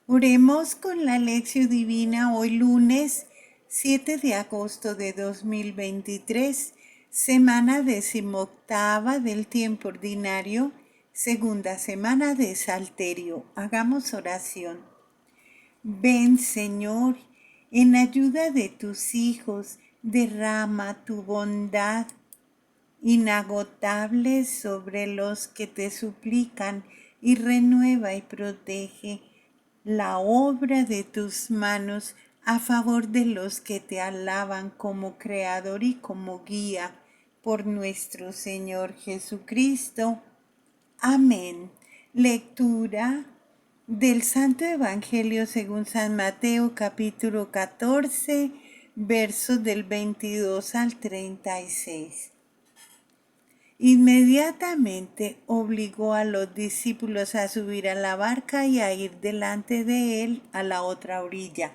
Oremos con la lección divina hoy lunes 7 de agosto de 2023, semana decimoctava del tiempo ordinario, segunda semana de Salterio. Hagamos oración. Ven, Señor, en ayuda de tus hijos, derrama tu bondad inagotable sobre los que te suplican y renueva y protege la obra de tus manos a favor de los que te alaban como Creador y como guía por nuestro Señor Jesucristo. Amén. Lectura del Santo Evangelio según San Mateo capítulo 14, versos del 22 al 36. Inmediatamente obligó a los discípulos a subir a la barca y a ir delante de él a la otra orilla,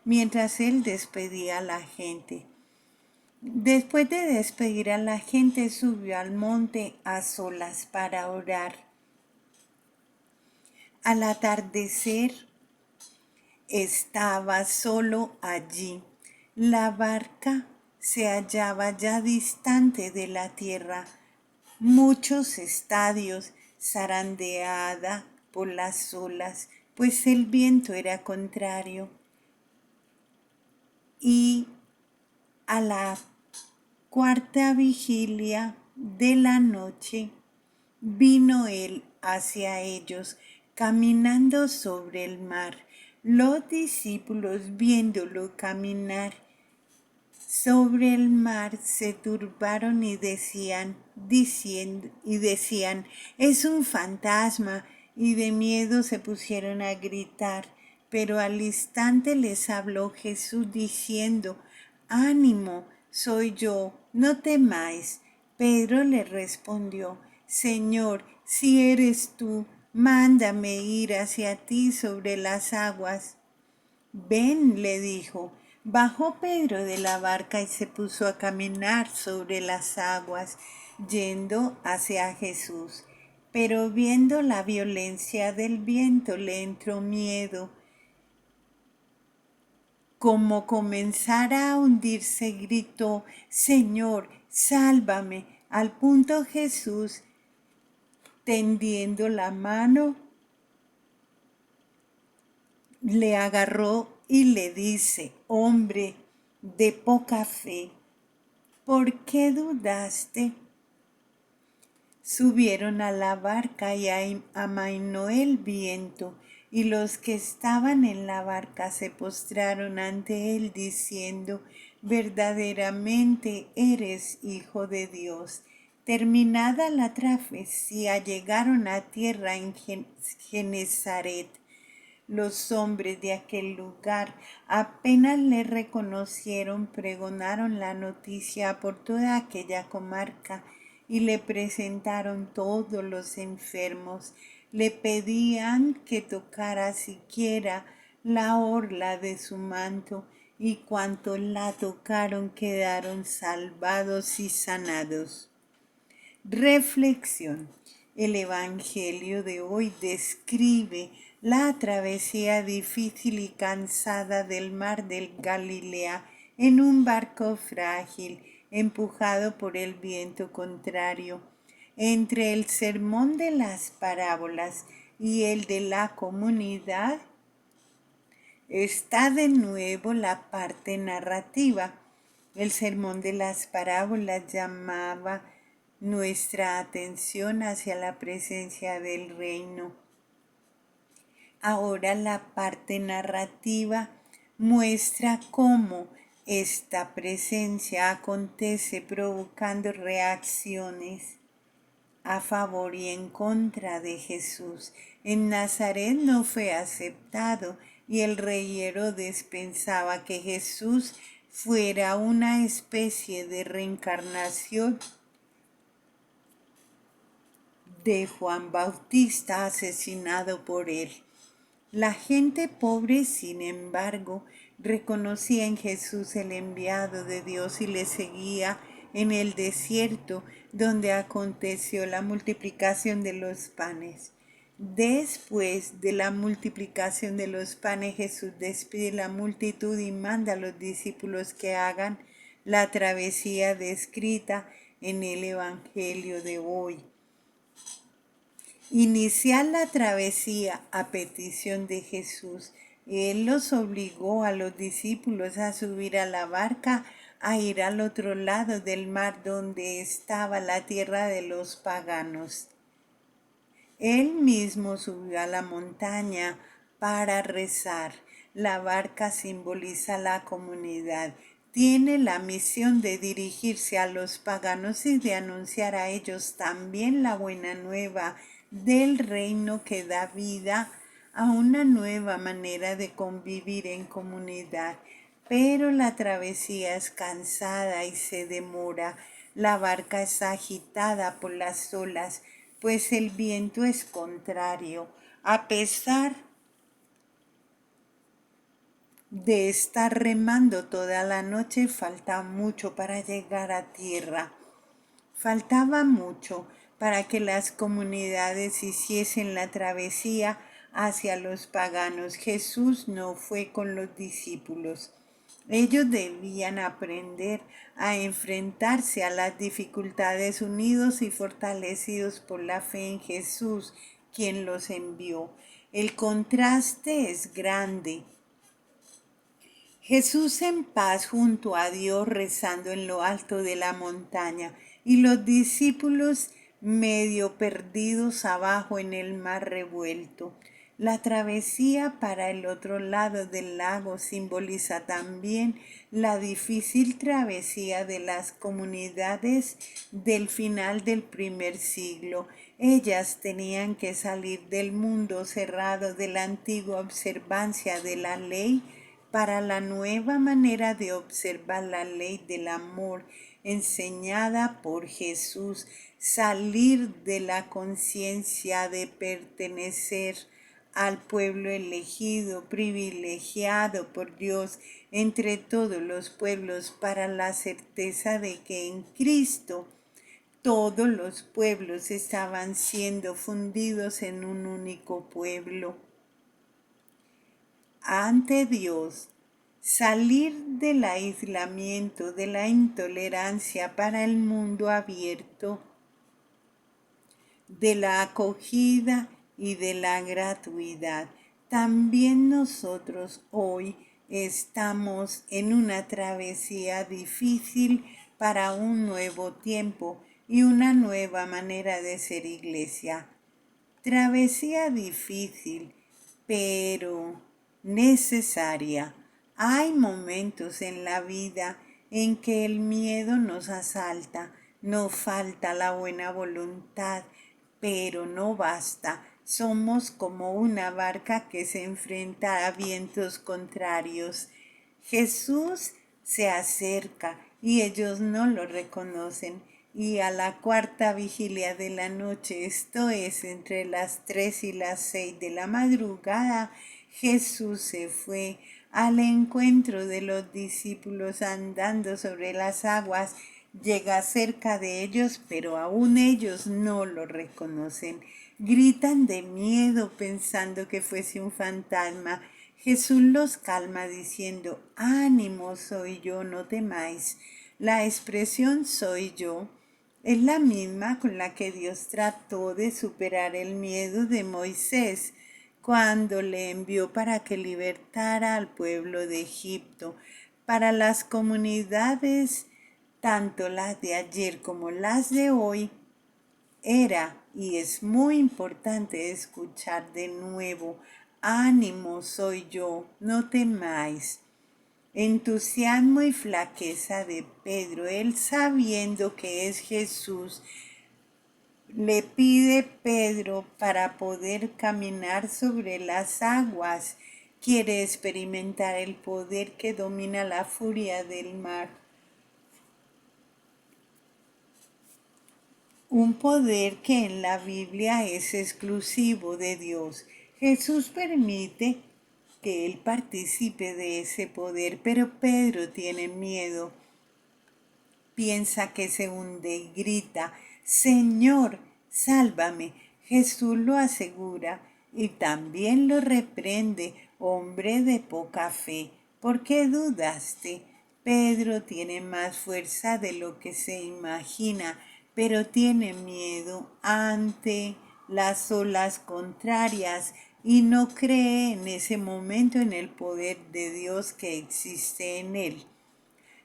mientras él despedía a la gente. Después de despedir a la gente, subió al monte a solas para orar. Al atardecer, estaba solo allí. La barca se hallaba ya distante de la tierra, muchos estadios, zarandeada por las olas, pues el viento era contrario. Y a la cuarta vigilia de la noche vino él hacia ellos, caminando sobre el mar. Los discípulos, viéndolo caminar sobre el mar, se turbaron y decían, es un fantasma, y de miedo se pusieron a gritar. Pero al instante les habló Jesús diciendo, ánimo, soy yo, no temáis. Pedro le respondió, Señor, si eres tú, mándame ir hacia ti sobre las aguas. Ven, le dijo. Bajó Pedro de la barca y se puso a caminar sobre las aguas, yendo hacia Jesús. Pero viendo la violencia del viento le entró miedo. Como comenzara a hundirse, gritó, Señor, sálvame. Al punto Jesús, tendiendo la mano, le agarró y le dice, hombre de poca fe, ¿por qué dudaste? Subieron a la barca y amainó el viento, y los que estaban en la barca se postraron ante él diciendo, verdaderamente eres Hijo de Dios. Terminada la travesía, llegaron a tierra en Genezaret. Los hombres de aquel lugar apenas le reconocieron, pregonaron la noticia por toda aquella comarca y le presentaron todos los enfermos. Le pedían que tocara siquiera la orla de su manto, y cuantos la tocaron quedaron salvados y sanados. Reflexión. El Evangelio de hoy describe la travesía difícil y cansada del mar del Galilea en un barco frágil, empujado por el viento contrario. Entre el sermón de las parábolas y el de la comunidad está de nuevo la parte narrativa. El sermón de las parábolas llamaba nuestra atención hacia la presencia del reino. Ahora la parte narrativa muestra cómo esta presencia acontece provocando reacciones a favor y en contra de Jesús. En Nazaret no fue aceptado y el rey Herodes pensaba que Jesús fuera una especie de reencarnación de Juan Bautista asesinado por él. La gente pobre, sin embargo, reconocía en Jesús el enviado de Dios y le seguía en el desierto donde aconteció la multiplicación de los panes. Después de la multiplicación de los panes, Jesús despide la multitud y manda a los discípulos que hagan la travesía descrita en el Evangelio de hoy. Iniciar la travesía a petición de Jesús. Él los obligó a los discípulos a subir a la barca, a ir al otro lado del mar donde estaba la tierra de los paganos. Él mismo subió a la montaña para rezar. La barca simboliza la comunidad. Tiene la misión de dirigirse a los paganos y de anunciar a ellos también la buena nueva del reino que da vida a una nueva manera de convivir en comunidad. Pero la travesía es cansada y se demora. La barca es agitada por las olas, pues el viento es contrario. A pesar de estar remando toda la noche, falta mucho para llegar a tierra. Faltaba mucho para que las comunidades hiciesen la travesía hacia los paganos. Jesús no fue con los discípulos. Ellos debían aprender a enfrentarse a las dificultades unidos y fortalecidos por la fe en Jesús, quien los envió. El contraste es grande. Jesús en paz junto a Dios rezando en lo alto de la montaña y los discípulos medio perdidos abajo en el mar revuelto. La travesía para el otro lado del lago simboliza también la difícil travesía de las comunidades del final del primer siglo. Ellas tenían que salir del mundo cerrado de la antigua observancia de la ley para la nueva manera de observar la ley del amor enseñada por Jesús, salir de la conciencia de pertenecer al pueblo elegido, privilegiado por Dios entre todos los pueblos, para la certeza de que en Cristo todos los pueblos estaban siendo fundidos en un único pueblo. Ante Dios, salir del aislamiento, de la intolerancia para el mundo abierto, de la acogida y de la gratuidad. También nosotros hoy estamos en una travesía difícil para un nuevo tiempo y una nueva manera de ser iglesia. Travesía difícil, pero necesaria. Hay momentos en la vida en que el miedo nos asalta, nos falta la buena voluntad, pero no basta. Somos como una barca que se enfrenta a vientos contrarios. Jesús se acerca y ellos no lo reconocen. Y a la cuarta vigilia de la noche, esto es entre las 3 y las 6 de la madrugada, Jesús se fue al encuentro de los discípulos andando sobre las aguas. Llega cerca de ellos, pero aún ellos no lo reconocen. Gritan de miedo pensando que fuese un fantasma. Jesús los calma diciendo: ánimo, soy yo, no temáis. La expresión soy yo es la misma con la que Dios trató de superar el miedo de Moisés cuando le envió para que libertara al pueblo de Egipto. Para las comunidades, tanto las de ayer como las de hoy, era y es muy importante escuchar de nuevo: ánimo, soy yo, no temáis. Entusiasmo y flaqueza de Pedro. Él, sabiendo que es Jesús, le pide Pedro para poder caminar sobre las aguas. Quiere experimentar el poder que domina la furia del mar. Un poder que en la Biblia es exclusivo de Dios. Jesús permite que él participe de ese poder, pero Pedro tiene miedo. Piensa que se hunde y grita: Señor, sálvame. Jesús lo asegura y también lo reprende: hombre de poca fe, ¿por qué dudaste? Pedro tiene más fuerza de lo que se imagina, pero tiene miedo ante las olas contrarias y no cree en ese momento en el poder de Dios que existe en él.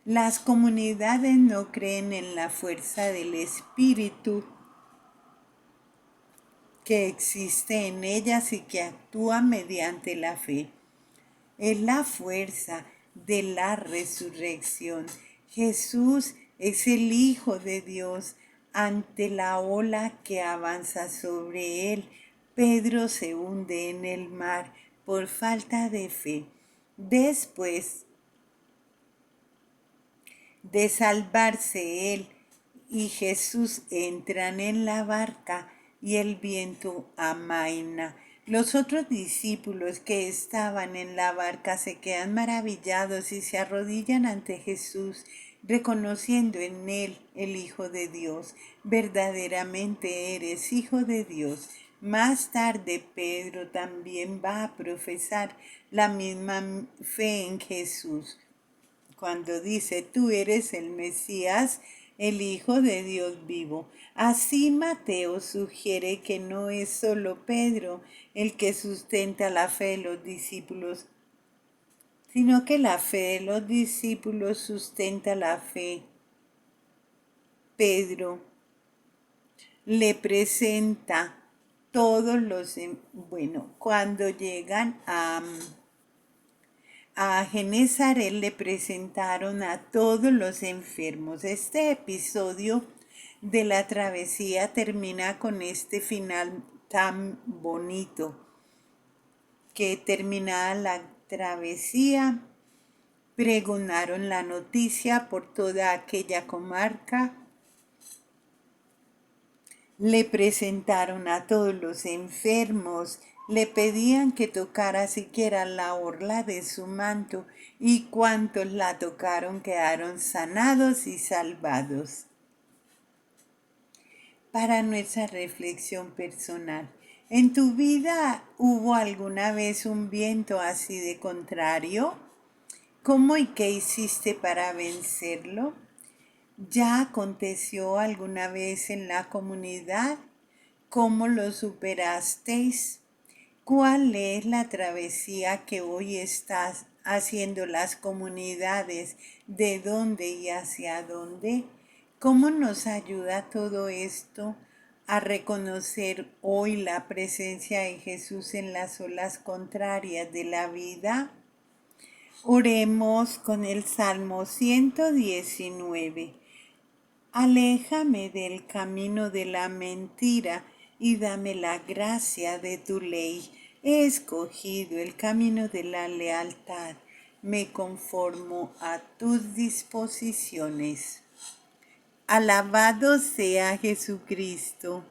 Las comunidades no creen en la fuerza del Espíritu que existe en ellas y que actúa mediante la fe. Es la fuerza de la resurrección. Jesús es el Hijo de Dios. Ante la ola que avanza sobre él, Pedro se hunde en el mar por falta de fe. Después de salvarse él y Jesús entran en la barca y el viento amaina. Los otros discípulos que estaban en la barca se quedan maravillados y se arrodillan ante Jesús, reconociendo en él el Hijo de Dios. Verdaderamente eres Hijo de Dios. Más tarde Pedro también va a profesar la misma fe en Jesús cuando dice: tú eres el Mesías, el Hijo de Dios vivo. Así Mateo sugiere que no es solo Pedro el que sustenta la fe de los discípulos, sino que la fe de los discípulos sustenta la fe. Pedro le presenta todos los, cuando llegan a Genezaret le presentaron a todos los enfermos. Este episodio de la travesía termina con este final tan bonito, que terminada la travesía, pregonaron la noticia por toda aquella comarca. Le presentaron a todos los enfermos, le pedían que tocara siquiera la orla de su manto, y cuantos la tocaron quedaron sanados y salvados. Para nuestra reflexión personal, ¿en tu vida hubo alguna vez un viento así de contrario? ¿Cómo y qué hiciste para vencerlo? ¿Ya aconteció alguna vez en la comunidad? ¿Cómo lo superasteis? ¿Cuál es la travesía que hoy estás haciendo las comunidades? ¿De dónde y hacia dónde? ¿Cómo nos ayuda todo esto a reconocer hoy la presencia de Jesús en las olas contrarias de la vida? Oremos con el Salmo 119. Aléjame del camino de la mentira y dame la gracia de tu ley. He escogido el camino de la lealtad. Me conformo a tus disposiciones. Alabado sea Jesucristo.